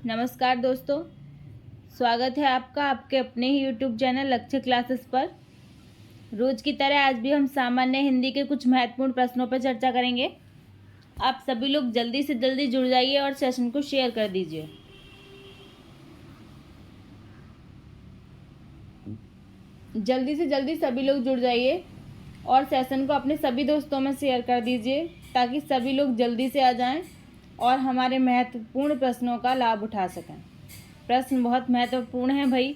नमस्कार दोस्तों, स्वागत है आपका आपके अपने ही यूट्यूब चैनल लक्ष्य क्लासेस पर। रोज़ की तरह आज भी हम सामान्य हिंदी के कुछ महत्वपूर्ण प्रश्नों पर चर्चा करेंगे। आप सभी लोग जल्दी से जल्दी जुड़ जाइए और सेशन को शेयर कर दीजिए। जल्दी से जल्दी सभी लोग जुड़ जाइए और सेशन को अपने सभी दोस्तों में शेयर कर दीजिए ताकि सभी लोग जल्दी से आ जाएं और हमारे महत्वपूर्ण प्रश्नों का लाभ उठा सकें। प्रश्न बहुत महत्वपूर्ण है भाई,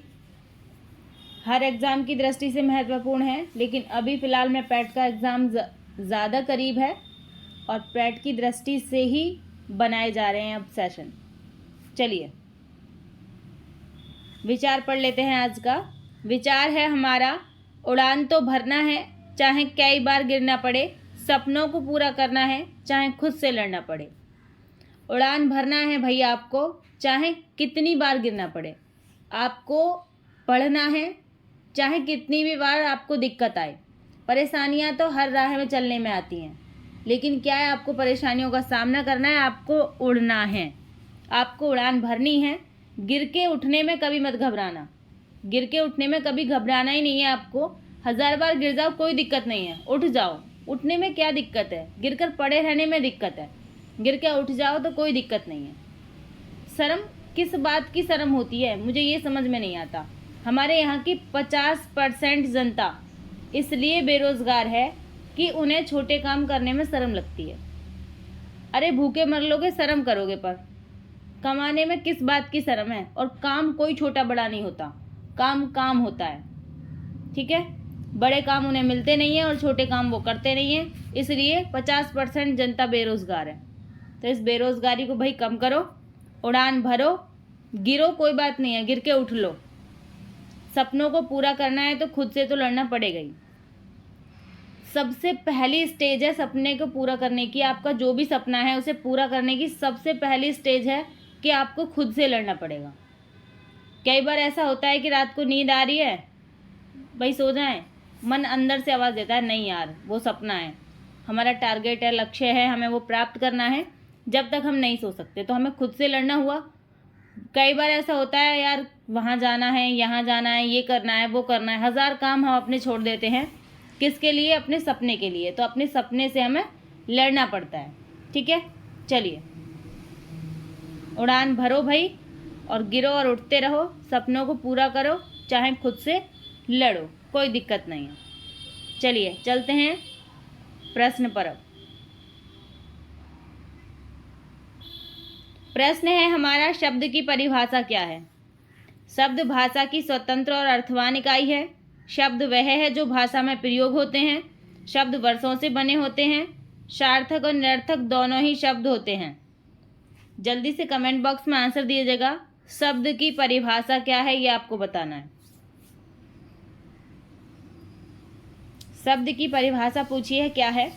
हर एग्ज़ाम की दृष्टि से महत्वपूर्ण है, लेकिन अभी फ़िलहाल में पैट का एग्ज़ाम ज़्यादा करीब है और पैट की दृष्टि से ही बनाए जा रहे हैं अब सेशन। चलिए विचार पढ़ लेते हैं। आज का विचार है हमारा, उड़ान तो भरना है चाहे कई बार गिरना पड़े, सपनों को पूरा करना है चाहे खुद से लड़ना पड़े। उड़ान भरना है भाई आपको, चाहे कितनी बार गिरना पड़े। आपको पढ़ना है चाहे कितनी भी बार आपको दिक्कत आए। परेशानियां तो हर राह में चलने में आती हैं, लेकिन क्या है, आपको परेशानियों का सामना करना है, आपको उड़ना है, आपको उड़ान भरनी है। गिर के उठने में कभी मत घबराना, गिर के उठने में कभी घबराना ही नहीं है आपको। 1000 बार गिर जाओ कोई दिक्कत नहीं है, उठ जाओ। उठने में क्या दिक्कत है, गिर कर पड़े रहने में दिक्कत है। गिर के उठ जाओ तो कोई दिक्कत नहीं है। शर्म किस बात की शर्म होती है, मुझे ये समझ में नहीं आता। हमारे यहाँ की 50% जनता इसलिए बेरोज़गार है कि उन्हें छोटे काम करने में शर्म लगती है। अरे भूखे मर लोगे, शर्म करोगे, पर कमाने में किस बात की शर्म है। और काम कोई छोटा बड़ा नहीं होता, काम काम होता है, ठीक है। बड़े काम उन्हें मिलते नहीं हैं और छोटे काम वो करते नहीं हैं, इसलिए 50% जनता बेरोज़गार है। तो इस बेरोज़गारी को भाई कम करो, उड़ान भरो, गिरो कोई बात नहीं है, गिर के उठ लो। सपनों को पूरा करना है तो खुद से तो लड़ना पड़ेगा ही। सबसे पहली स्टेज है सपने को पूरा करने की। आपका जो भी सपना है उसे पूरा करने की सबसे पहली स्टेज है कि आपको खुद से लड़ना पड़ेगा। कई बार ऐसा होता है कि रात को नींद आ रही है, भाई सो जाएं, मन अंदर से आवाज़ देता है नहीं यार वो सपना है, हमारा टारगेट है, लक्ष्य है, हमें वो प्राप्त करना है। जब तक हम नहीं सो सकते तो हमें खुद से लड़ना हुआ। कई बार ऐसा होता है यार वहाँ जाना है, यहाँ जाना है, ये करना है, वो करना है, 1000 काम हम अपने छोड़ देते हैं। किसके लिए? अपने सपने के लिए। तो अपने सपने से हमें लड़ना पड़ता है, ठीक है। चलिए उड़ान भरो भाई, और गिरो और उठते रहो, सपनों को पूरा करो, चाहे खुद से लड़ो, कोई दिक्कत नहीं है। चलिए चलते हैं प्रश्न पर। अब प्रश्न है हमारा, शब्द की परिभाषा क्या है। शब्द भाषा की स्वतंत्र और अर्थवान इकाई है। शब्द वह है जो भाषा में प्रयोग होते हैं। शब्द वर्षों से बने होते हैं। सार्थक और निरर्थक दोनों ही शब्द होते हैं। जल्दी से कमेंट बॉक्स में आंसर दीजिएगा। शब्द की परिभाषा क्या है ये आपको बताना है। शब्द की परिभाषा पूछिए क्या है।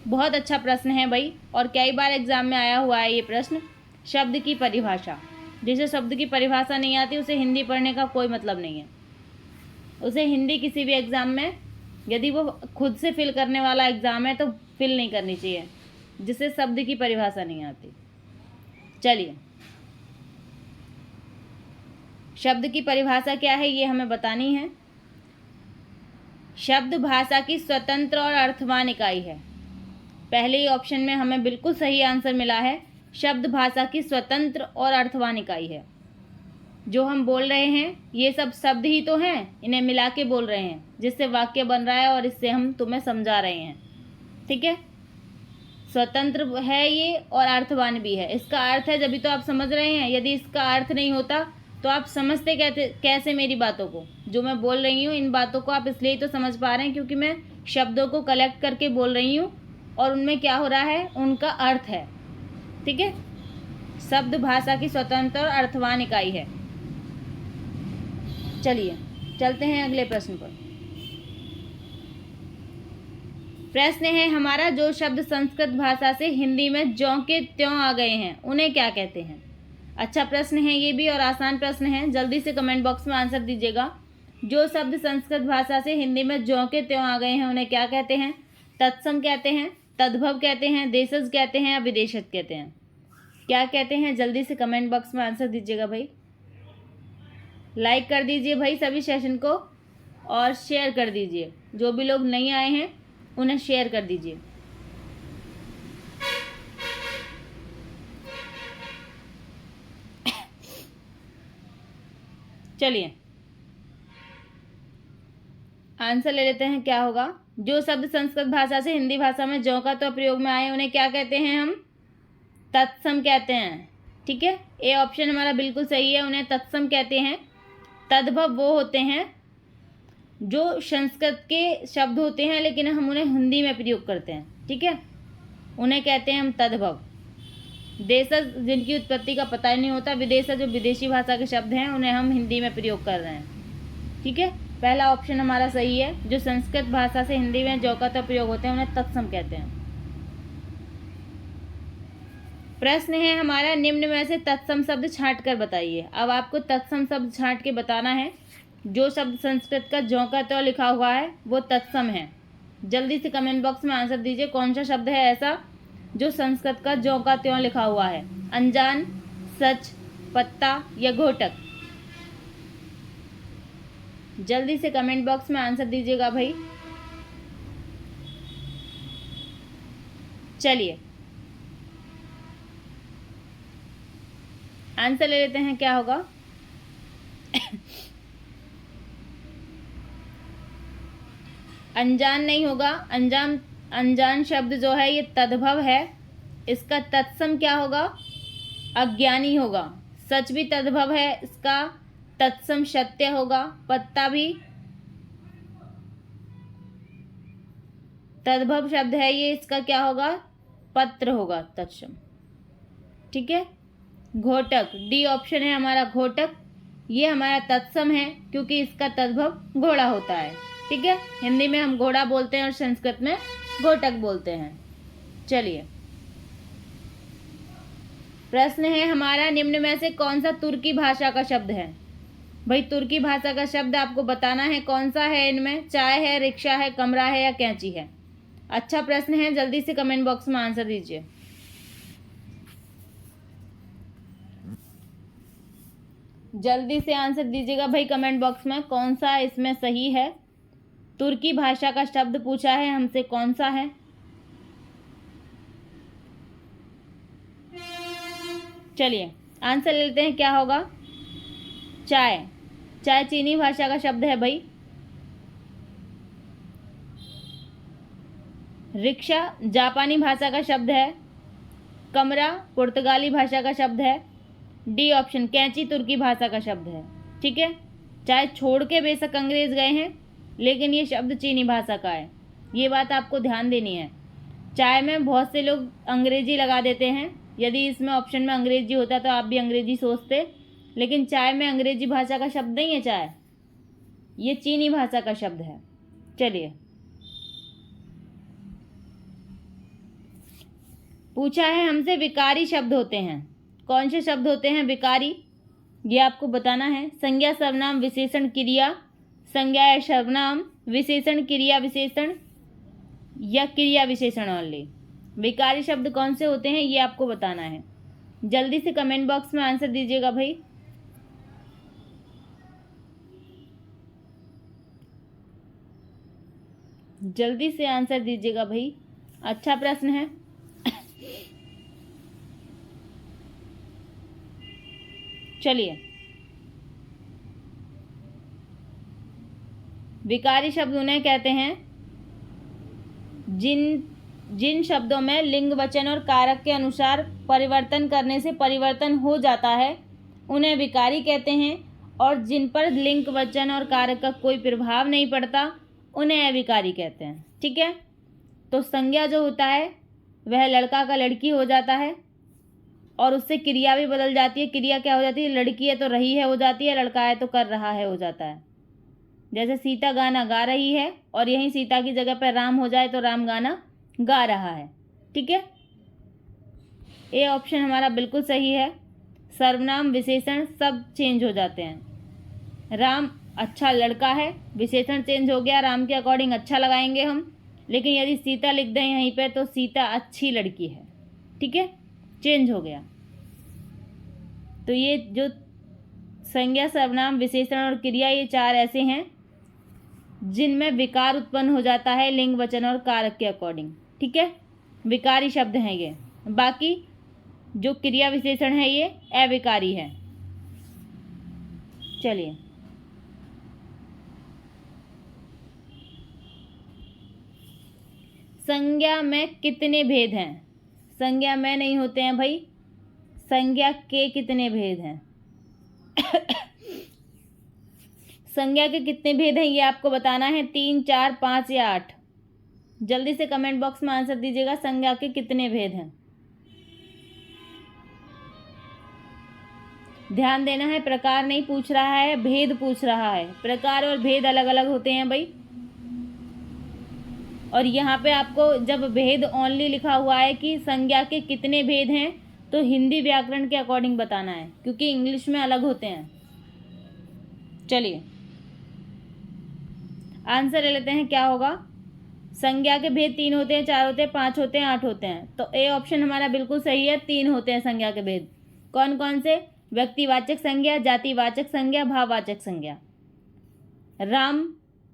बहुत अच्छा प्रश्न है भाई, और कई बार एग्जाम में आया हुआ है ये प्रश्न। शब्द की परिभाषा, जिसे शब्द की परिभाषा नहीं आती उसे हिंदी पढ़ने का कोई मतलब नहीं है। उसे हिंदी किसी भी एग्ज़ाम में, यदि वो खुद से फिल करने वाला एग्ज़ाम है तो फिल नहीं करनी चाहिए, जिसे शब्द की परिभाषा नहीं आती। चलिए शब्द की परिभाषा क्या है ये हमें बतानी है। शब्द भाषा की स्वतंत्र और अर्थवान इकाई है। पहले ही ऑप्शन में हमें बिल्कुल सही आंसर मिला है। शब्द भाषा की स्वतंत्र और अर्थवान इकाई है। जो हम बोल रहे हैं ये सब शब्द ही तो हैं, इन्हें मिला के बोल रहे हैं, जिससे वाक्य बन रहा है और इससे हम तुम्हें समझा रहे हैं, ठीक है। स्वतंत्र है ये और अर्थवान भी है। इसका अर्थ है जब भी तो आप समझ रहे हैं, यदि इसका अर्थ नहीं होता तो आप समझते कैसे मेरी बातों को। जो मैं बोल रही हूँ इन बातों को आप इसलिए तो समझ पा रहे हैं क्योंकि मैं शब्दों को कलेक्ट करके बोल रही हूँ और उनमें क्या हो रहा है, उनका अर्थ है, ठीक है। शब्द भाषा की स्वतंत्र और अर्थवान इकाई है। चलिए चलते हैं अगले प्रश्न पर। प्रश्न है हमारा, जो शब्द संस्कृत भाषा से हिंदी में ज्यों के त्यों आ गए हैं उन्हें क्या कहते हैं। अच्छा प्रश्न है ये भी और आसान प्रश्न है। जल्दी से कमेंट बॉक्स में आंसर दीजिएगा। जो शब्द संस्कृत भाषा से हिंदी में ज्यों के त्यों आ गए हैं उन्हें क्या कहते हैं। तत्सम कहते हैं, तद्भव कहते हैं, देशज कहते हैं या विदेशज कहते हैं। क्या कहते हैं, जल्दी से कमेंट बॉक्स में आंसर दीजिएगा भाई। लाइक कर दीजिए भाई सभी सेशन को और शेयर कर दीजिए। जो भी लोग नहीं आए हैं उन्हें शेयर कर दीजिए। चलिए आंसर ले लेते हैं। क्या होगा? जो शब्द संस्कृत भाषा से हिंदी भाषा में ज्यों का त्यों प्रयोग में आए उन्हें क्या कहते हैं? हम तत्सम कहते हैं। ठीक है, ए ऑप्शन हमारा बिल्कुल सही है, उन्हें तत्सम कहते हैं। तद्भव वो होते हैं जो संस्कृत के शब्द होते हैं लेकिन हम उन्हें हिंदी में प्रयोग करते हैं। ठीक है, उन्हें कहते हैं हम तद्भव। देशज जिनकी उत्पत्ति का पता ही नहीं होता, विदेशज जो विदेशी भाषा के शब्द हैं उन्हें हम हिंदी में प्रयोग कर रहे हैं। ठीक है, पहला ऑप्शन हमारा सही है। जो संस्कृत भाषा से हिंदी में ज्यों का त्यों प्रयोग होते हैं उन्हें तत्सम कहते हैं। प्रश्न है हमारा, निम्न में से तत्सम शब्द छांट कर बताइए। अब आपको तत्सम शब्द छांट के बताना है। जो शब्द संस्कृत का ज्यों का त्यों लिखा हुआ है वो तत्सम है। जल्दी से कमेंट बॉक्स में आंसर दीजिए, कौन सा शब्द है ऐसा जो संस्कृत का ज्यों का त्यों लिखा हुआ है? अनजान, सच, पत्ता या घोटक? जल्दी से कमेंट बॉक्स में आंसर दीजिएगा भाई। चलिए आंसर ले लेते हैं। क्या होगा? अनजान नहीं होगा। अनजान शब्द जो है ये तद्भव है। इसका तत्सम क्या होगा? अज्ञानी होगा। सच भी तद्भव है, इसका तत्सम सत्य होगा। पत्ता भी तद्भव शब्द है ये, इसका क्या होगा? पत्र होगा, तत्सम। ठीक है, घोटक, डी ऑप्शन है हमारा घोटक। ये हमारा तत्सम है क्योंकि इसका तद्भव घोड़ा होता है। ठीक है, हिंदी में हम घोड़ा बोलते हैं और संस्कृत में घोटक बोलते हैं। चलिए प्रश्न है हमारा, निम्न में से कौन सा तुर्की भाषा का शब्द है? भाई तुर्की भाषा का शब्द आपको बताना है कौन सा है। इनमें चाय है, रिक्शा है, कमरा है या कैंची है? अच्छा प्रश्न है, जल्दी से कमेंट बॉक्स में आंसर दीजिए। जल्दी से आंसर दीजिएगा भाई कमेंट बॉक्स में, कौन सा इसमें सही है। तुर्की भाषा का शब्द पूछा है हमसे, कौन सा है? चलिए आंसर ले लेते हैं। क्या होगा? चाय। चाय चीनी भाषा का शब्द है भाई। रिक्शा जापानी भाषा का शब्द है। कमरा पुर्तगाली भाषा का शब्द है। डी ऑप्शन कैंची तुर्की भाषा का शब्द है। ठीक है, चाय छोड़ के बेशक अंग्रेज गए हैं लेकिन ये शब्द चीनी भाषा का है। ये बात आपको ध्यान देनी है। चाय में बहुत से लोग अंग्रेजी लगा देते हैं। यदि इसमें ऑप्शन में अंग्रेजी होता तो आप भी अंग्रेजी सोचते, लेकिन चाय में अंग्रेजी भाषा का शब्द नहीं है। चाय ये चीनी भाषा का शब्द है। चलिए पूछा है हमसे, विकारी शब्द होते हैं। कौन से शब्द होते हैं विकारी? ये आपको बताना है। संज्ञा, सर्वनाम, विशेषण, क्रिया। संज्ञा या सर्वनाम, विशेषण, क्रिया विशेषण या क्रिया विशेषण ओनली। विकारी शब्द कौन से होते हैं ये आपको बताना है। जल्दी से कमेंट बॉक्स में आंसर दीजिएगा भाई। जल्दी से आंसर दीजिएगा भाई। अच्छा प्रश्न है। चलिए विकारी शब्द उन्हें कहते हैं जिन शब्दों में लिंग, वचन और कारक के अनुसार परिवर्तन करने से परिवर्तन हो जाता है उन्हें विकारी कहते हैं, और जिन पर लिंग, वचन और कारक का कोई प्रभाव नहीं पड़ता उन्हें अविकारी कहते हैं। ठीक है, तो संज्ञा जो होता है वह लड़का का लड़की हो जाता है और उससे क्रिया भी बदल जाती है। क्रिया क्या हो जाती है? लड़की है तो रही है हो जाती है, लड़का है तो कर रहा है हो जाता है। जैसे सीता गाना गा रही है और यहीं सीता की जगह पर राम हो जाए तो राम गाना गा रहा है। ठीक है, ए ऑप्शन हमारा बिल्कुल सही है। सर्वनाम, विशेषण सब चेंज हो जाते हैं। राम अच्छा लड़का है, विशेषण चेंज हो गया, राम के अकॉर्डिंग अच्छा लगाएंगे हम। लेकिन यदि सीता लिख दें यहीं पे तो सीता अच्छी लड़की है। ठीक है, चेंज हो गया। तो ये जो संज्ञा, सर्वनाम, विशेषण और क्रिया, ये 4 ऐसे हैं जिनमें विकार उत्पन्न हो जाता है लिंग, वचन और कारक के अकॉर्डिंग। ठीक है, विकारी शब्द हैं ये। बाकी जो क्रिया विशेषण है ये अविकारी है। चलिए, संज्ञा में कितने भेद हैं? संज्ञा में नहीं होते हैं भाई, संज्ञा के कितने भेद हैं? संज्ञा के कितने भेद हैं ये आपको बताना है, 3, 4, 5 या 8। जल्दी से कमेंट बॉक्स में आंसर दीजिएगा, संज्ञा के कितने भेद हैं। ध्यान देना है, प्रकार नहीं पूछ रहा है, भेद पूछ रहा है। प्रकार और भेद अलग अलग होते हैं भाई। और यहाँ पे आपको जब भेद ओनली लिखा हुआ है कि संज्ञा के कितने भेद हैं, तो हिंदी व्याकरण के अकॉर्डिंग बताना है, क्योंकि इंग्लिश में अलग होते हैं। चलिए, आंसर ले लेते हैं, क्या होगा। संज्ञा के भेद 3 होते हैं, 4 होते हैं, 5 होते हैं, 8 होते हैं। तो ए ऑप्शन हमारा बिल्कुल सही है, 3 होते हैं संज्ञा के भेद। कौन कौन से? व्यक्तिवाचक संज्ञा, जातिवाचक संज्ञा, भाववाचक संज्ञा। राम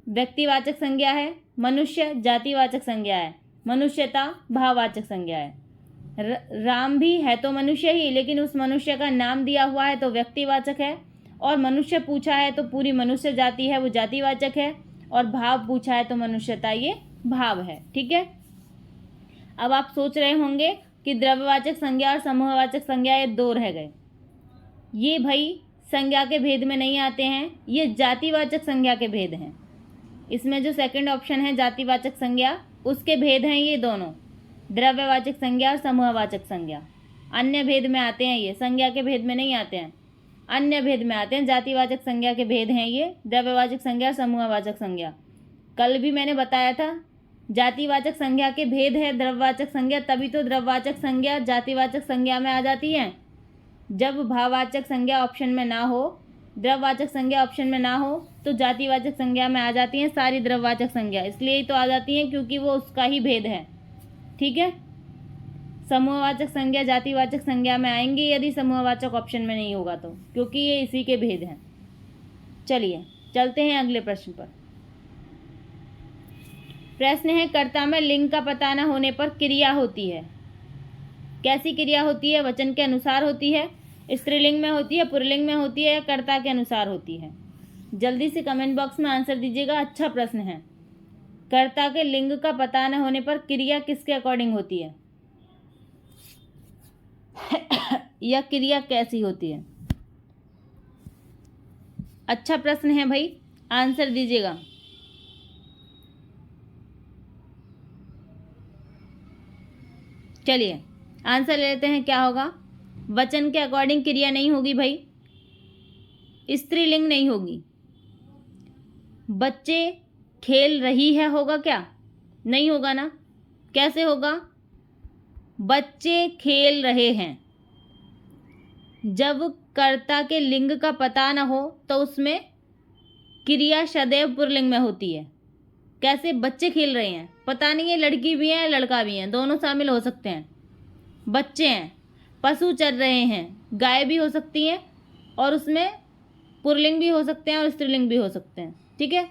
व्यक्तिवाचक संज्ञा है, मनुष्य जातिवाचक संज्ञा है, मनुष्यता भाववाचक संज्ञा है। राम भी है तो मनुष्य ही, लेकिन उस मनुष्य का नाम दिया हुआ है तो व्यक्तिवाचक है, और मनुष्य पूछा है तो पूरी मनुष्य जाति है, वो जातिवाचक है, और भाव पूछा है तो मनुष्यता, ये भाव है। ठीक है, अब आप सोच रहे होंगे कि द्रव्यवाचक संज्ञा और समूहवाचक संज्ञा ये 2 रह गए। ये भाई संज्ञा के भेद में नहीं आते हैं, ये जातिवाचक संज्ञा के भेद हैं। इसमें जो सेकंड ऑप्शन है जातिवाचक संज्ञा, उसके भेद हैं ये दोनों, द्रव्यवाचक संज्ञा और समूहवाचक संज्ञा। अन्य भेद में आते हैं ये, संज्ञा के भेद में नहीं आते हैं, अन्य भेद में आते हैं। जातिवाचक संज्ञा के भेद हैं ये, द्रव्यवाचक संज्ञा और समूहवाचक संज्ञा। कल भी मैंने बताया था, जातिवाचक संज्ञा के भेद है द्रव्यवाचक संज्ञा, तभी तो द्रव्यवाचक संज्ञा जातिवाचक संज्ञा में आ जाती है। जब भाववाचक संज्ञा ऑप्शन में ना हो, द्रव्यवाचक संज्ञा ऑप्शन में ना हो, तो जातिवाचक संज्ञा में आ जाती हैं सारी द्रव्यवाचक संज्ञा। इसलिए ही तो आ जाती हैं, क्योंकि वो उसका ही भेद है। ठीक है, समूहवाचक संज्ञा जातिवाचक संज्ञा में आएंगी यदि समूहवाचक ऑप्शन में नहीं होगा तो, क्योंकि ये इसी के भेद हैं। चलिए, चलते हैं अगले प्रश्न पर। प्रश्न है, कर्ता में लिंग का पता न होने पर क्रिया होती है। कैसी क्रिया होती है? वचन के अनुसार होती है, स्त्रीलिंग में होती है, पुल्लिंग में होती है, या कर्ता के अनुसार होती है? जल्दी से कमेंट बॉक्स में आंसर दीजिएगा। अच्छा प्रश्न है। कर्ता के लिंग का पता न होने पर क्रिया किसके अकॉर्डिंग होती है या क्रिया कैसी होती है? अच्छा प्रश्न है भाई, आंसर दीजिएगा। चलिए, आंसर ले लेते हैं, क्या होगा। वचन के अकॉर्डिंग क्रिया नहीं होगी भाई, स्त्रीलिंग नहीं होगी। बच्चे खेल रही है होगा क्या? नहीं होगा ना। कैसे होगा? बच्चे खेल रहे हैं। जब कर्ता के लिंग का पता ना हो तो उसमें क्रिया सदैव पुल्लिंग में होती है। कैसे? बच्चे खेल रहे हैं, पता नहीं है लड़की भी है लड़का भी है, दोनों शामिल हो सकते हैं। बच्चे हैं, पशु चर रहे हैं, गाय भी हो सकती हैं, और उसमें पुल्लिंग भी हो सकते हैं और स्त्रीलिंग भी हो सकते हैं। ठीक है,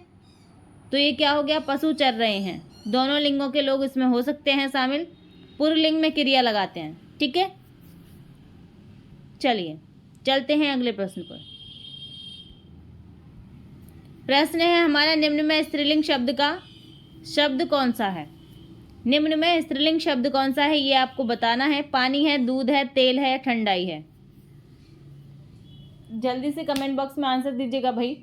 तो ये क्या हो गया? पशु चर रहे हैं। दोनों लिंगों के लोग इसमें हो सकते हैं शामिल, पुल्लिंग में क्रिया लगाते हैं। ठीक है, चलिए चलते हैं अगले प्रश्न पर। प्रश्न है हमारा, निम्न में स्त्रीलिंग शब्द का शब्द कौन सा है? निम्न में स्त्रीलिंग शब्द कौन सा है ये आपको बताना है। पानी है, दूध है, तेल है, ठंडाई है। जल्दी से कमेंट बॉक्स में आंसर दीजिएगा भाई।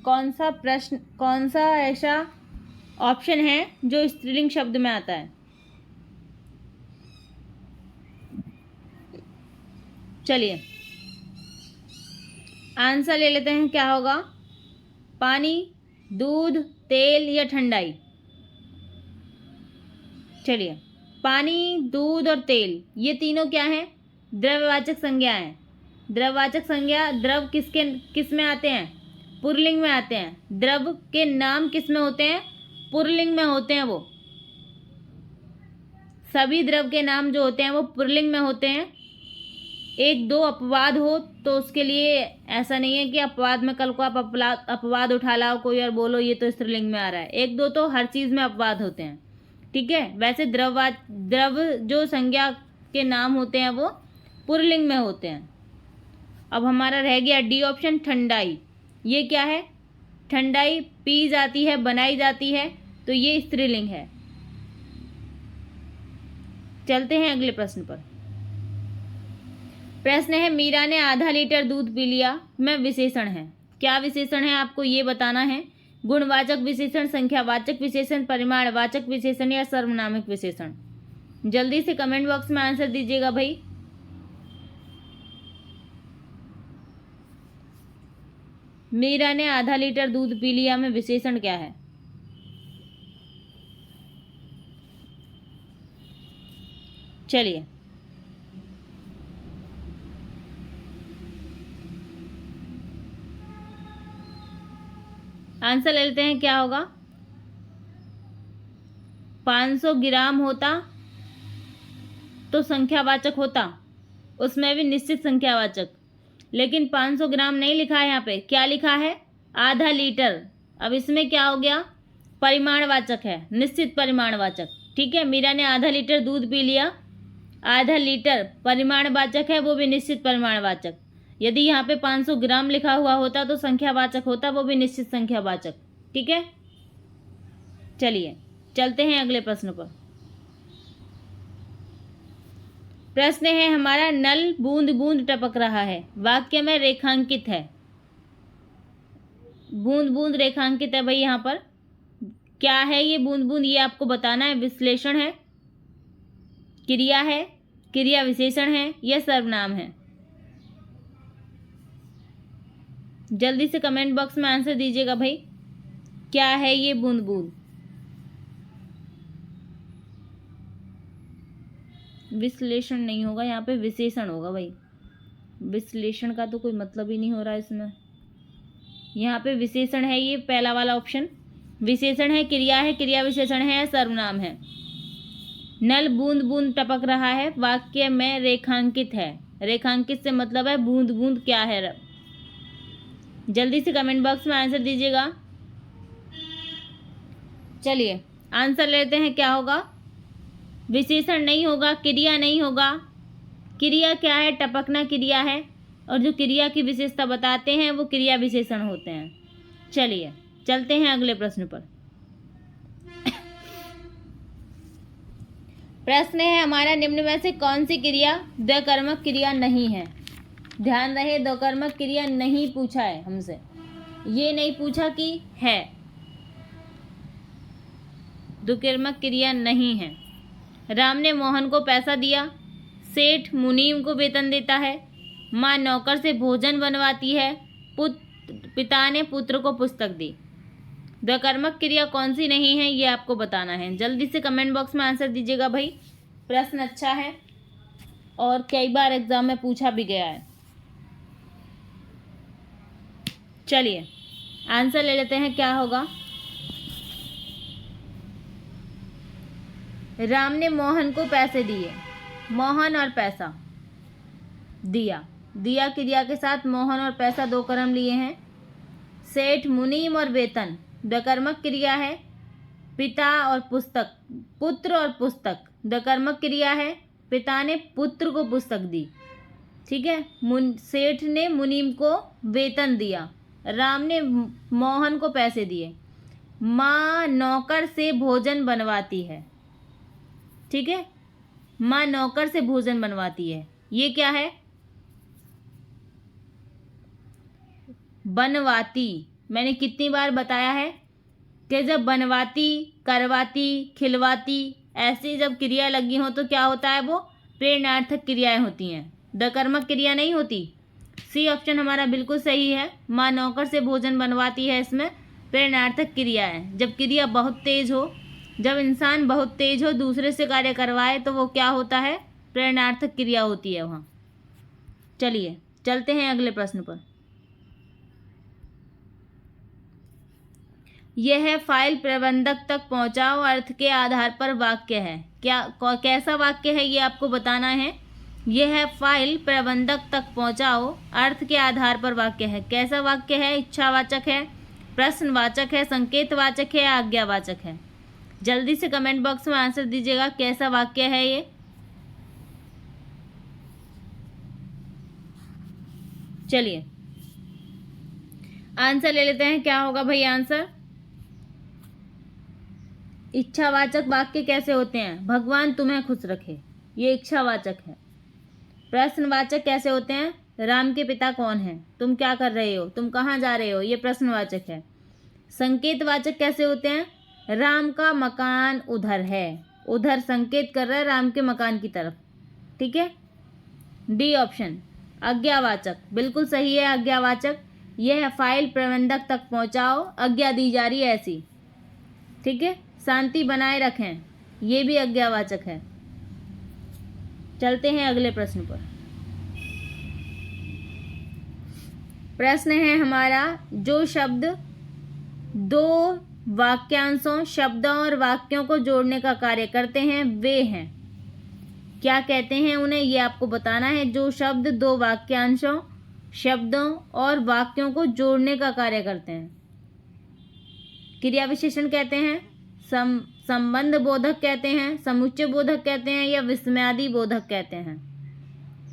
कौन सा प्रश्न, कौन सा ऐसा ऑप्शन है जो स्त्रीलिंग शब्द में आता है? चलिए आंसर ले लेते हैं, क्या होगा। पानी, दूध, तेल या ठंडाई। चलिए, पानी, दूध और तेल ये तीनों क्या हैं? द्रव्यवाचक संज्ञा हैं। द्रव्यवाचक संज्ञा, द्रव किस में आते हैं? पुल्लिंग में आते हैं। द्रव के नाम किस में होते हैं? पुल्लिंग में होते हैं वो। सभी द्रव के नाम जो होते हैं वो पुल्लिंग में होते हैं। एक दो अपवाद हो तो उसके लिए ऐसा नहीं है कि अपवाद में कल को आप अपवाद उठा लाओ कोई और बोलो ये तो स्त्रीलिंग में आ रहा है। एक दो तो हर चीज़ में अपवाद होते हैं, ठीक है। वैसे द्रव जो संज्ञा के नाम होते हैं वो पुल्लिंग में होते हैं। अब हमारा रह गया डी ऑप्शन, ठंडाई। ये क्या है? ठंडाई पी जाती है, बनाई जाती है, तो ये स्त्रीलिंग है। चलते हैं अगले प्रश्न पर। प्रश्न है मीरा ने आधा लीटर दूध पी लिया में विशेषण है। क्या विशेषण है आपको ये बताना है। गुणवाचक विशेषण, संख्यावाचक विशेषण, परिमाणवाचक विशेषण या सर्वनामिक विशेषण। जल्दी से कमेंट बॉक्स में आंसर दीजिएगा भाई। मीरा ने आधा लीटर दूध पी लिया में विशेषण क्या है? चलिए आंसर ले लेते हैं। क्या होगा? 500 ग्राम होता तो संख्यावाचक होता, उसमें भी निश्चित संख्यावाचक, लेकिन 500 ग्राम नहीं लिखा है यहाँ पे। क्या लिखा है? आधा लीटर। अब इसमें क्या हो गया? परिमाणवाचक है, निश्चित परिमाणवाचक, ठीक है। मीरा ने आधा लीटर दूध पी लिया, आधा लीटर परिमाणवाचक है, वो भी निश्चित परिमाणवाचक। यदि यहाँ पे 500 ग्राम लिखा हुआ होता तो संख्यावाचक होता, वो भी निश्चित संख्यावाचक, ठीक है। चलिए चलते हैं अगले प्रश्न पर। प्रश्न है हमारा नल बूंद बूंद टपक रहा है, वाक्य में रेखांकित है। बूंद बूंद रेखांकित है भाई। यहाँ पर क्या है ये बूंद बूंद, ये आपको बताना है। विश्लेषण है, क्रिया है, क्रिया विशेषण है या सर्वनाम है। जल्दी से कमेंट बॉक्स में आंसर दीजिएगा भाई। क्या है ये बूंद बूंद? विश्लेषण नहीं होगा यहाँ पे, विशेषण होगा भाई। विश्लेषण का तो कोई मतलब ही नहीं हो रहा है इसमें। यहाँ पे विशेषण है, ये पहला वाला ऑप्शन विशेषण है, क्रिया है, क्रिया विशेषण है या सर्वनाम है। नल बूंद बूंद टपक रहा है, वाक्य में रेखांकित है। रेखांकित से मतलब है बूंद बूंद क्या है। जल्दी से कमेंट बॉक्स में आंसर दीजिएगा। चलिए आंसर लेते हैं। क्या होगा? विशेषण नहीं होगा, क्रिया नहीं होगा। क्रिया क्या है? टपकना क्रिया है, और जो क्रिया की विशेषता बताते हैं वो क्रिया विशेषण होते हैं। चलिए चलते हैं अगले प्रश्न पर। प्रश्न है हमारा निम्न में से कौन सी क्रिया द्विकर्मक क्रिया नहीं है। ध्यान रहे, द्विकर्मक क्रिया नहीं पूछा है हमसे, ये नहीं पूछा कि है। द्विकर्मक क्रिया नहीं है। राम ने मोहन को पैसा दिया, सेठ मुनीम को वेतन देता है, माँ नौकर से भोजन बनवाती है, पिता ने पुत्र को पुस्तक दी। द्विकर्मक क्रिया कौन सी नहीं है ये आपको बताना है। जल्दी से कमेंट बॉक्स में आंसर दीजिएगा भाई। प्रश्न अच्छा है और कई बार एग्जाम में पूछा भी गया है। चलिए आंसर ले लेते हैं। क्या होगा? राम ने मोहन को पैसे दिए। मोहन और पैसा, दिया, दिया क्रिया के साथ मोहन और पैसा दो कर्म लिए हैं। सेठ मुनीम और वेतन द्विकर्मक क्रिया है। पिता और पुस्तक, पुत्र और पुस्तक द्विकर्मक क्रिया है। पिता ने पुत्र को पुस्तक दी, ठीक है। सेठ ने मुनीम को वेतन दिया। राम ने मोहन को पैसे दिए। माँ नौकर से भोजन बनवाती है, ठीक है। माँ नौकर से भोजन बनवाती है, ये क्या है? बनवाती। मैंने कितनी बार बताया है कि जब बनवाती, करवाती, खिलवाती ऐसी जब क्रिया लगी हो तो क्या होता है? वो प्रेरणार्थक क्रियाएं होती हैं, द्विकर्मक क्रिया नहीं होती। सी ऑप्शन हमारा बिल्कुल सही है। माँ नौकर से भोजन बनवाती है, इसमें प्रेरणार्थक क्रिया है। जब क्रिया बहुत तेज हो, जब इंसान बहुत तेज हो, दूसरे से कार्य करवाए, तो वो क्या होता है? प्रेरणार्थक क्रिया होती है वहाँ। चलिए चलते हैं अगले प्रश्न पर। यह फाइल प्रबंधक तक पहुंचाओ अर्थ के आधार पर वाक्य है। कैसा वाक्य है ये आपको बताना है। यह फाइल प्रबंधक तक पहुंचाओ अर्थ के आधार पर वाक्य है। कैसा वाक्य है? इच्छावाचक है, प्रश्नवाचक है, संकेतवाचक है, आज्ञावाचक है। जल्दी से कमेंट बॉक्स में आंसर दीजिएगा, कैसा वाक्य है ये। चलिए आंसर ले लेते हैं। क्या होगा भाई आंसर? इच्छावाचक वाक्य कैसे होते हैं? भगवान तुम्हें खुश रखे, ये इच्छावाचक है। प्रश्नवाचक कैसे होते हैं? राम के पिता कौन हैं? तुम क्या कर रहे हो? तुम कहाँ जा रहे हो? ये प्रश्नवाचक है। संकेतवाचक कैसे होते हैं? राम का मकान उधर है, उधर संकेत कर रहा है राम के मकान की तरफ। ठीक है, डी ऑप्शन। आज्ञावाचक बिल्कुल सही है, आज्ञावाचक। यह फाइल प्रबंधक तक पहुंचाओ, आज्ञा दी जा रही है ऐसी। ठीक है, शांति बनाए रखें, ये भी आज्ञावाचक है। चलते हैं अगले प्रश्न पर। प्रश्न है हमारा, जो शब्द दो वाक्यांशों, शब्दों और वाक्यों को जोड़ने का कार्य करते हैं वे हैं। क्या कहते हैं उन्हें? ये आपको बताना है। जो शब्द दो वाक्यांशों, शब्दों और वाक्यों को जोड़ने का कार्य करते हैं। क्रिया विशेषण कहते हैं, संबंध बोधक कहते हैं, समुच्चय बोधक कहते हैं, या विस्मयादि बोधक कहते हैं।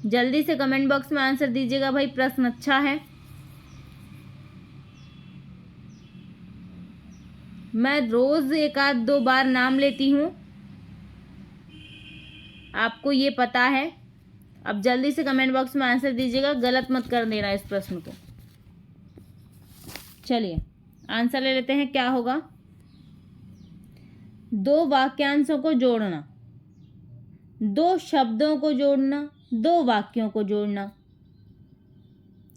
जल्दी से कमेंट बॉक्स में आंसर दीजिएगा भाई, प्रश्न अच्छा है। मैं रोज एक आध दो बार नाम लेती हूँ, आपको ये पता है। अब जल्दी से कमेंट बॉक्स में आंसर दीजिएगा, गलत मत कर देना इस प्रश्न को। चलिए आंसर ले लेते हैं, क्या होगा? दो वाक्यांशों को जोड़ना, दो शब्दों को जोड़ना, दो वाक्यों को जोड़ना।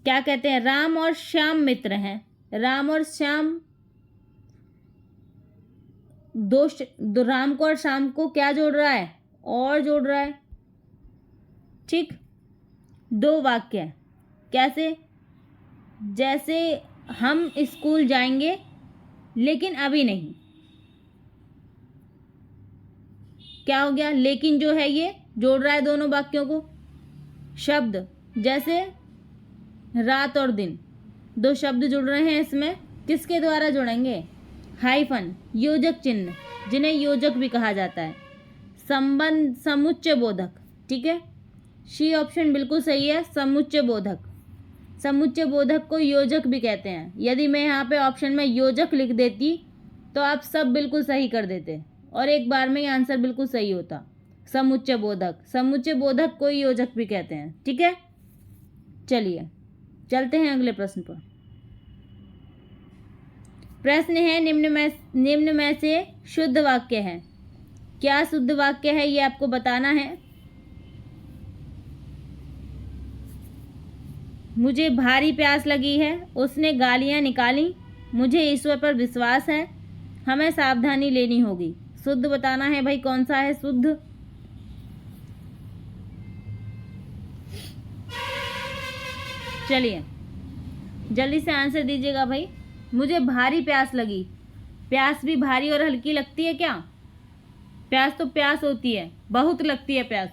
क्या कहते हैं? राम और श्याम मित्र हैं। राम और श्याम दो राम को और श्याम को क्या जोड़ रहा है? और जोड़ रहा है। ठीक, दो वाक्य कैसे? जैसे हम स्कूल जाएंगे लेकिन अभी नहीं। क्या हो गया? लेकिन जो है ये जोड़ रहा है दोनों वाक्यों को। शब्द जैसे रात और दिन, दो शब्द जुड़ रहे हैं इसमें, किसके द्वारा जुड़ेंगे? हाइफन, योजक चिन्ह, जिन्हें योजक भी कहा जाता है। संबंध, समुच्चय बोधक। ठीक है, सी ऑप्शन बिल्कुल सही है, समुच्चय बोधक। समुच्चय बोधक को योजक भी कहते हैं। यदि मैं यहाँ पे ऑप्शन में योजक लिख देती तो आप सब बिल्कुल सही कर देते और एक बार में ही आंसर बिल्कुल सही होता। समुच्चय बोधक, समुच्चय बोधक को योजक भी कहते हैं। ठीक है, चलिए चलते हैं अगले प्रश्न पर। प्रश्न है, निम्न में से शुद्ध वाक्य है। क्या शुद्ध वाक्य है ये आपको बताना है। मुझे भारी प्यास लगी है, उसने गालियां निकाली, मुझे ईश्वर पर विश्वास है, हमें सावधानी लेनी होगी। शुद्ध बताना है भाई, कौन सा है शुद्ध? चलिए जल्दी से आंसर दीजिएगा भाई। मुझे भारी प्यास लगी, प्यास भी भारी और हल्की लगती है क्या? प्यास तो प्यास होती है, बहुत लगती है प्यास,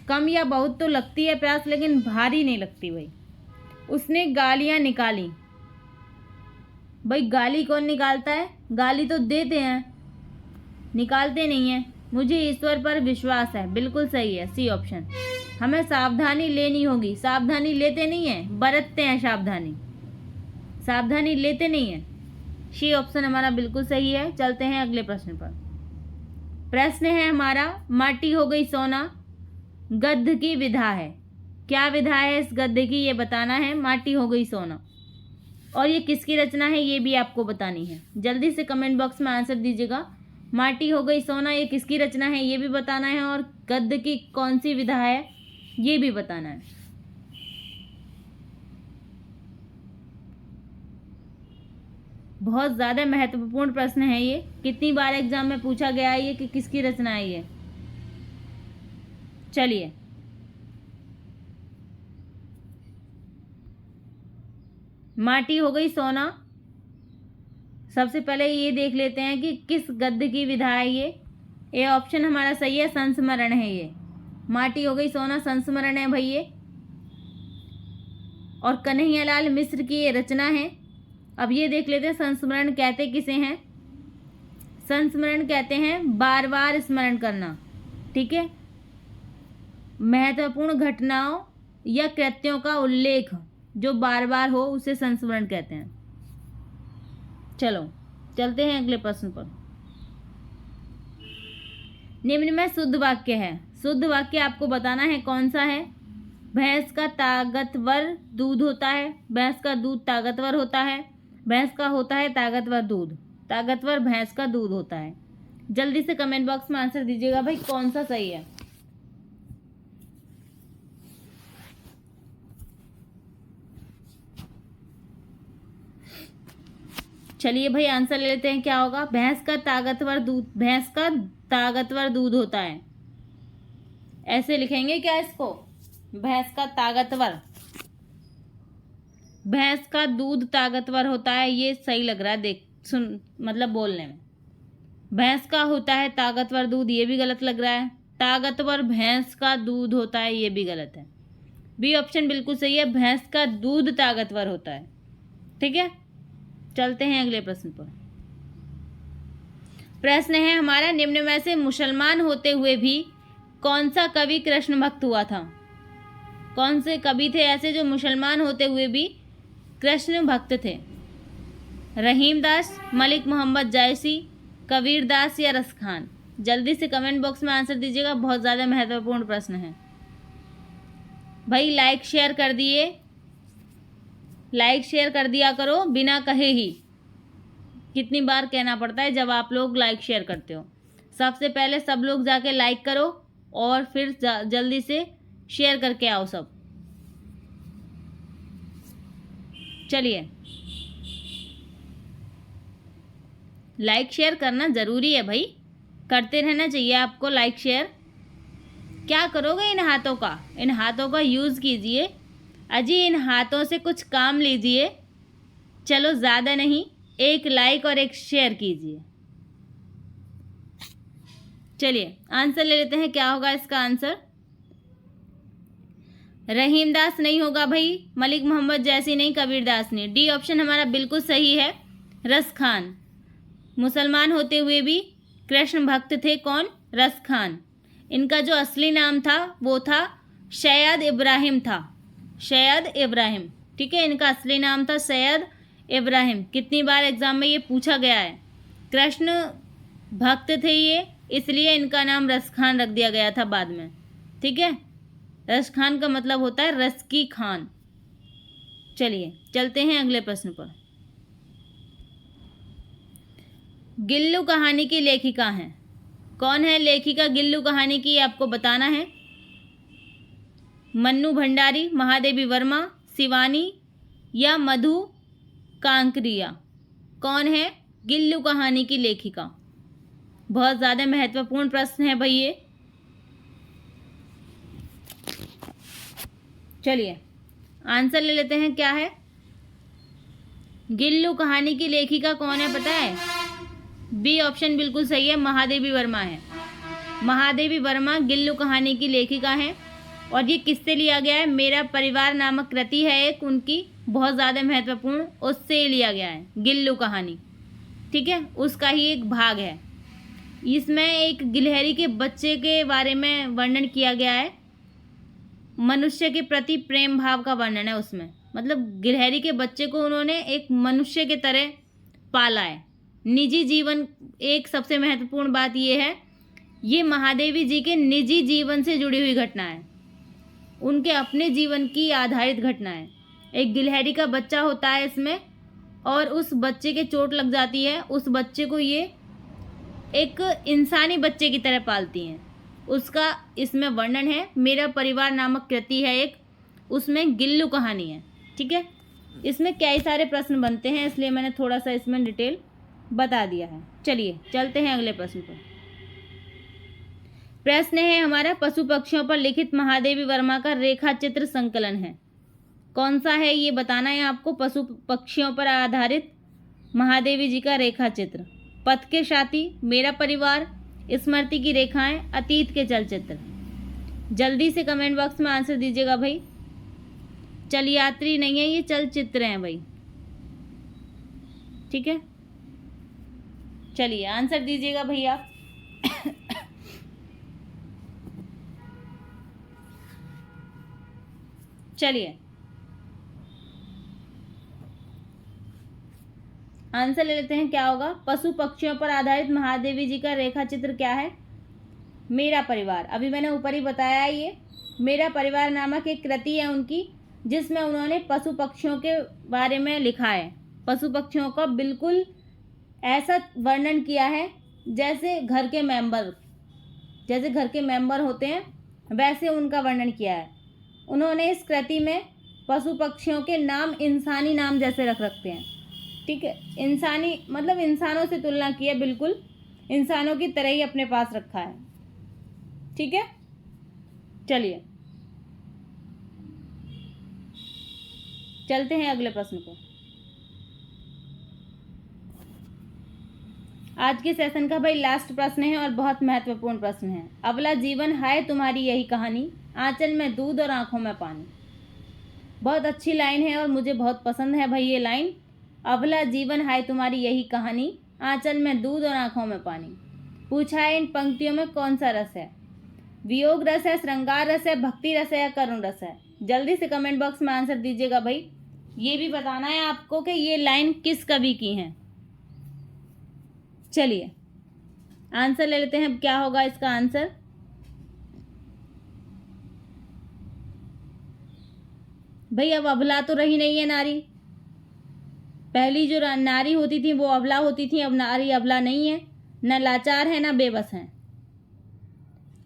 कम या बहुत तो लगती है प्यास, लेकिन भारी नहीं लगती भाई। उसने गालियां निकाली, भाई गाली कौन निकालता है? गाली तो देते हैं, निकालते नहीं हैं। मुझे ईश्वर पर विश्वास है, बिल्कुल सही है, सी ऑप्शन। हमें सावधानी लेनी होगी, सावधानी लेते नहीं हैं, बरतते हैं सावधानी, सावधानी लेते नहीं हैं। सी ऑप्शन हमारा बिल्कुल सही है। चलते हैं अगले प्रश्न पर। प्रश्न है हमारा, माटी हो गई सोना गद्य की विधा है। क्या विधा है इस गद्य की, ये बताना है। माटी हो गई सोना, और ये किसकी रचना है ये भी आपको बतानी है। जल्दी से कमेंट बॉक्स में आंसर दीजिएगा। माटी हो गई सोना ये किसकी रचना है ये भी बताना है, और गद्य की कौन सी विधा है ये भी बताना है। बहुत ज़्यादा महत्वपूर्ण प्रश्न है ये, कितनी बार एग्जाम में पूछा गया है ये कि किसकी रचना है ये। चलिए माटी हो गई सोना, सबसे पहले ये देख लेते हैं कि किस गद्य की विधा है ये। ए ऑप्शन हमारा सही है, संस्मरण है ये। माटी हो गई सोना, संस्मरण है भाई ये। और कन्हैयालाल मिश्र की ये रचना है। अब ये देख लेते हैं संस्मरण कहते किसे हैं। संस्मरण कहते हैं बार बार स्मरण करना, ठीक है। महत्वपूर्ण घटनाओं या कृत्यों का उल्लेख जो बार बार हो उसे संस्मरण कहते हैं। चलो चलते हैं अगले प्रश्न पर। निम्न में शुद्ध वाक्य है। शुद्ध वाक्य आपको बताना है कौन सा है। भैंस का ताकतवर दूध होता है। भैंस का दूध ताकतवर होता है। भैंस का होता है ताकतवर दूध। ताकतवर भैंस का दूध होता है। जल्दी से कमेंट बॉक्स में आंसर दीजिएगा भाई, कौन सा सही है। चलिए भाई आंसर ले लेते हैं, क्या होगा। भैंस का ताकतवर दूध, भैंस का ताकतवर दूध होता है। ऐसे लिखेंगे क्या इसको, भैंस का ताकतवर, भैंस का दूध ताकतवर होता है, ये सही लग रहा है देख सुन मतलब बोलने में। भैंस का होता है ताकतवर दूध, ये भी गलत लग रहा है। ताकतवर भैंस का दूध होता है, ये भी गलत है। बी ऑप्शन बिल्कुल सही है, भैंस का दूध ताकतवर होता है। ठीक है, चलते हैं अगले प्रश्न पर। प्रश्न है हमारा, निम्न में से मुसलमान होते हुए भी कौन सा कवि कृष्ण भक्त हुआ था। कौन से कवि थे ऐसे जो मुसलमान होते हुए भी कृष्ण भक्त थे। रहीमदास, मलिक मोहम्मद जायसी, कबीरदास या रस खान। जल्दी से कमेंट बॉक्स में आंसर दीजिएगा, बहुत ज़्यादा महत्वपूर्ण प्रश्न है भाई। लाइक शेयर कर दिए, लाइक शेयर कर दिया करो बिना कहे ही। कितनी बार कहना पड़ता है जब आप लोग लाइक शेयर करते हो। सबसे पहले सब लोग जाके लाइक करो और फिर जल्दी से शेयर करके आओ सब। चलिए, लाइक शेयर करना ज़रूरी है भाई, करते रहना चाहिए आपको लाइक शेयर। क्या करोगे इन हाथों का, इन हाथों का यूज़ कीजिए अजी, इन हाथों से कुछ काम लीजिए। चलो ज़्यादा नहीं, एक लाइक और एक शेयर कीजिए। चलिए आंसर ले लेते हैं, क्या होगा इसका आंसर। रहीमदास नहीं होगा भाई, मलिक मोहम्मद जैसी नहीं, कबीरदास नहीं। डी ऑप्शन हमारा बिल्कुल सही है, रस खान। मुसलमान होते हुए भी कृष्ण भक्त थे, कौन, रस खान। इनका जो असली नाम था वो था सैयद इब्राहिम था, सैयद इब्राहिम। ठीक है, इनका असली नाम था सैयद इब्राहिम। कितनी बार एग्जाम में ये पूछा गया है। कृष्ण भक्त थे ये, इसलिए इनका नाम रस खान रख दिया गया था बाद में। ठीक है, रस खान का मतलब होता है रस की खान। चलिए चलते हैं अगले प्रश्न पर। गिल्लू कहानी की लेखिका हैं, कौन है लेखिका गिल्लू कहानी की, आपको बताना है। मन्नू भंडारी, महादेवी वर्मा, शिवानी या मधु कांकरिया। कौन है गिल्लू कहानी की लेखिका। बहुत ज़्यादा महत्वपूर्ण प्रश्न है भाई ये। चलिए आंसर ले लेते हैं, क्या है गिल्लू कहानी की लेखिका कौन है पता है। बी ऑप्शन बिल्कुल सही है, महादेवी वर्मा है। महादेवी वर्मा गिल्लू कहानी की लेखिका है। और ये किससे लिया गया है, मेरा परिवार नामक कृति है एक उनकी, बहुत ज़्यादा महत्वपूर्ण, उससे लिया गया है गिल्लू कहानी। ठीक है, उसका ही एक भाग है। इसमें एक गिलहरी के बच्चे के बारे में वर्णन किया गया है। मनुष्य के प्रति प्रेम भाव का वर्णन है उसमें। मतलब गिलहरी के बच्चे को उन्होंने एक मनुष्य के तरह पाला है। निजी जीवन, एक सबसे महत्वपूर्ण बात ये है, ये महादेवी जी के निजी जीवन से जुड़ी हुई घटना है, उनके अपने जीवन की आधारित घटना है। एक गिलहरी का बच्चा होता है इसमें, और उस बच्चे के चोट लग जाती है। उस बच्चे को ये एक इंसानी बच्चे की तरह पालती हैं, उसका इसमें वर्णन है। मेरा परिवार नामक कृति है एक, उसमें गिल्लू कहानी है। ठीक है, इसमें कई सारे प्रश्न बनते हैं, इसलिए मैंने थोड़ा सा इसमें डिटेल बता दिया है। चलिए चलते हैं अगले प्रश्न पर। प्रश्न है हमारा, पशु पक्षियों पर लिखित महादेवी वर्मा का रेखा चित्र संकलन है, कौन सा है ये बताना है आपको। पशु पक्षियों पर आधारित महादेवी जी का रेखा चित्र, पथ के साथी, मेरा परिवार, स्मृति की रेखाएं, अतीत के चलचित्र। जल्दी से कमेंट बॉक्स में आंसर दीजिएगा भाई। चल यात्री नहीं है, ये चलचित्र हैं भाई, ठीक है। चलिए आंसर दीजिएगा भैया। चलिए आंसर ले लेते हैं, क्या होगा। पशु पक्षियों पर आधारित महादेवी जी का रेखा चित्र क्या है? मेरा परिवार। अभी मैंने ऊपर ही बताया है, ये मेरा परिवार नामक एक कृति है उनकी, जिसमें उन्होंने पशु पक्षियों के बारे में लिखा है। पशु पक्षियों का बिल्कुल ऐसा वर्णन किया है जैसे घर के मेंबर होते हैं, वैसे उनका वर्णन किया है उन्होंने। इस कृति में पशु पक्षियों के नाम इंसानी नाम जैसे रखते हैं, ठीक है। इंसानी मतलब इंसानों से तुलना की है, बिल्कुल इंसानों की तरह ही अपने पास रखा है, ठीक है। चलिए चलते हैं अगले प्रश्न को। आज के सेशन का भाई लास्ट प्रश्न है और बहुत महत्वपूर्ण प्रश्न है। अबला जीवन है तुम्हारी यही कहानी, आंचल में दूध और आंखों में पानी। बहुत अच्छी लाइन है और मुझे बहुत पसंद है भाई ये लाइन। अबला जीवन है तुम्हारी यही कहानी, आंचल में दूध और आंखों में पानी। पूछा है इन पंक्तियों में कौन सा रस है? वियोग रस है, श्रृंगार रस है, भक्ति रस है या करुण रस है? जल्दी से कमेंट बॉक्स में आंसर दीजिएगा भाई। ये भी बताना है आपको कि ये लाइन किस कवि की है। चलिए आंसर ले लेते हैं, क्या होगा इसका आंसर। भाई अब अबला तो रही नहीं है नारी। पहली जो नारी होती थी वो अबला होती थी, अब नारी अबला नहीं है, न लाचार है न बेबस है।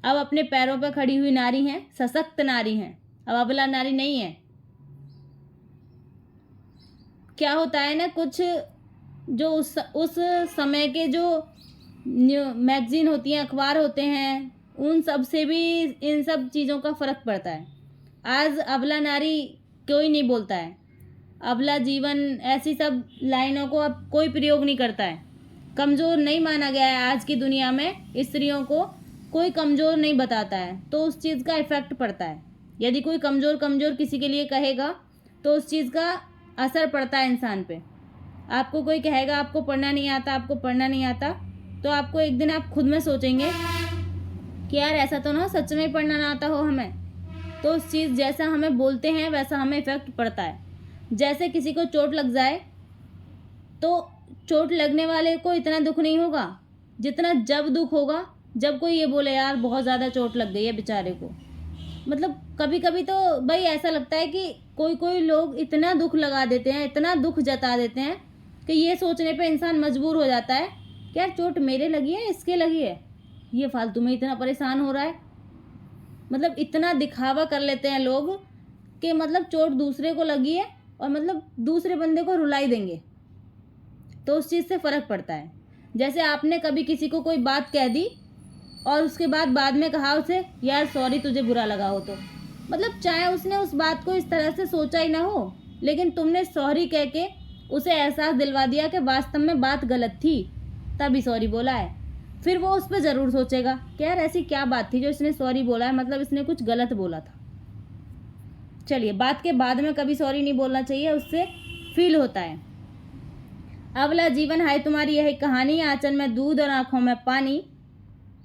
अब अपने पैरों पर खड़ी हुई नारी हैं, सशक्त नारी हैं, अब अबला नारी नहीं है। क्या होता है ना, कुछ जो उस समय के जो मैगजीन होती हैं, अखबार होते हैं, उन सब से भी इन सब चीज़ों का फ़र्क पड़ता है। आज अबला नारी कोई नहीं बोलता है, अबला जीवन ऐसी सब लाइनों को अब कोई प्रयोग नहीं करता है। कमज़ोर नहीं माना गया है आज की दुनिया में, स्त्रियों को कोई कमज़ोर नहीं बताता है, तो उस चीज़ का इफ़ेक्ट पड़ता है। यदि कोई कमज़ोर किसी के लिए कहेगा तो उस चीज़ का असर पड़ता है इंसान पे। आपको कोई कहेगा आपको पढ़ना नहीं आता, तो आपको एक दिन आप खुद में सोचेंगे कि यार ऐसा तो ना सच में पढ़ना ना आता हो हमें। तो उस चीज़ जैसा हमें बोलते हैं वैसा हमें इफ़ेक्ट पड़ता है। जैसे किसी को चोट लग जाए तो चोट लगने वाले को इतना दुख नहीं होगा जितना जब दुख होगा जब कोई ये बोले यार बहुत ज़्यादा चोट लग गई है बेचारे को। मतलब कभी कभी तो भाई ऐसा लगता है कि कोई लोग इतना दुख लगा देते हैं, इतना दुख जता देते हैं कि ये सोचने पे इंसान मजबूर हो जाता है कि यार चोट मेरे लगी है इसके लगी है, ये फालतू में इतना परेशान हो रहा है। मतलब इतना दिखावा कर लेते हैं लोग कि मतलब चोट दूसरे को लगी है और मतलब दूसरे बंदे को रुलाई देंगे, तो उस चीज़ से फ़र्क पड़ता है। जैसे आपने कभी किसी को कोई बात कह दी और उसके बाद में कहा उसे यार सॉरी तुझे बुरा लगा हो, तो मतलब चाहे उसने उस बात को इस तरह से सोचा ही ना हो, लेकिन तुमने सॉरी कह के उसे एहसास दिलवा दिया कि वास्तव में बात गलत थी, तभी सॉरी बोला है। फिर वो उस पर ज़रूर सोचेगा कि यार ऐसी क्या बात थी जो इसने सॉरी बोला है, मतलब इसने कुछ गलत बोला था। चलिए बात के बाद में कभी सॉरी नहीं बोलना चाहिए, उससे फील होता है। अबला जीवन है तुम्हारी यही कहानी, आंचल में दूध और आंखों में पानी।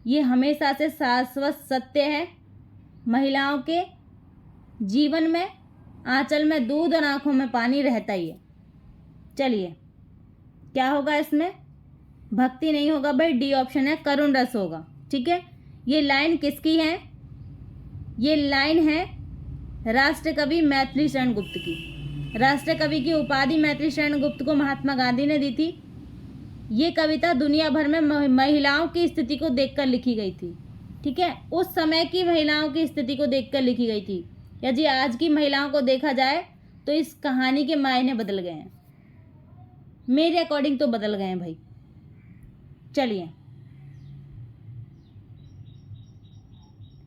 ये हमेशा से शाश्वत सत्य है। महिलाओं के जीवन में आंचल में दूध और आंखों में पानी रहता ही है। चलिए क्या होगा इसमें? भक्ति नहीं होगा भाई, डी ऑप्शन है, करुण रस होगा, ठीक है। ये लाइन किसकी है? ये लाइन है राष्ट्र कवि मैथिली शरण गुप्त की। राष्ट्र कवि की उपाधि मैथिली शरण गुप्त को महात्मा गांधी ने दी थी। ये कविता दुनिया भर में महिलाओं की स्थिति को देखकर लिखी गई थी, ठीक है। उस समय की महिलाओं की स्थिति को देखकर लिखी गई थी। यदि आज की महिलाओं को देखा जाए तो इस कहानी के मायने बदल गए हैं, मेरे अकॉर्डिंग तो बदल गए हैं भाई। चलिए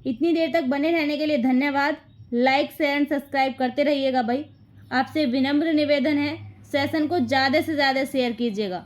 इतनी देर तक बने रहने के लिए धन्यवाद। लाइक शेयर एंड सब्सक्राइब करते रहिएगा भाई। आपसे विनम्र निवेदन है, सेशन को ज़्यादा से ज़्यादा शेयर कीजिएगा।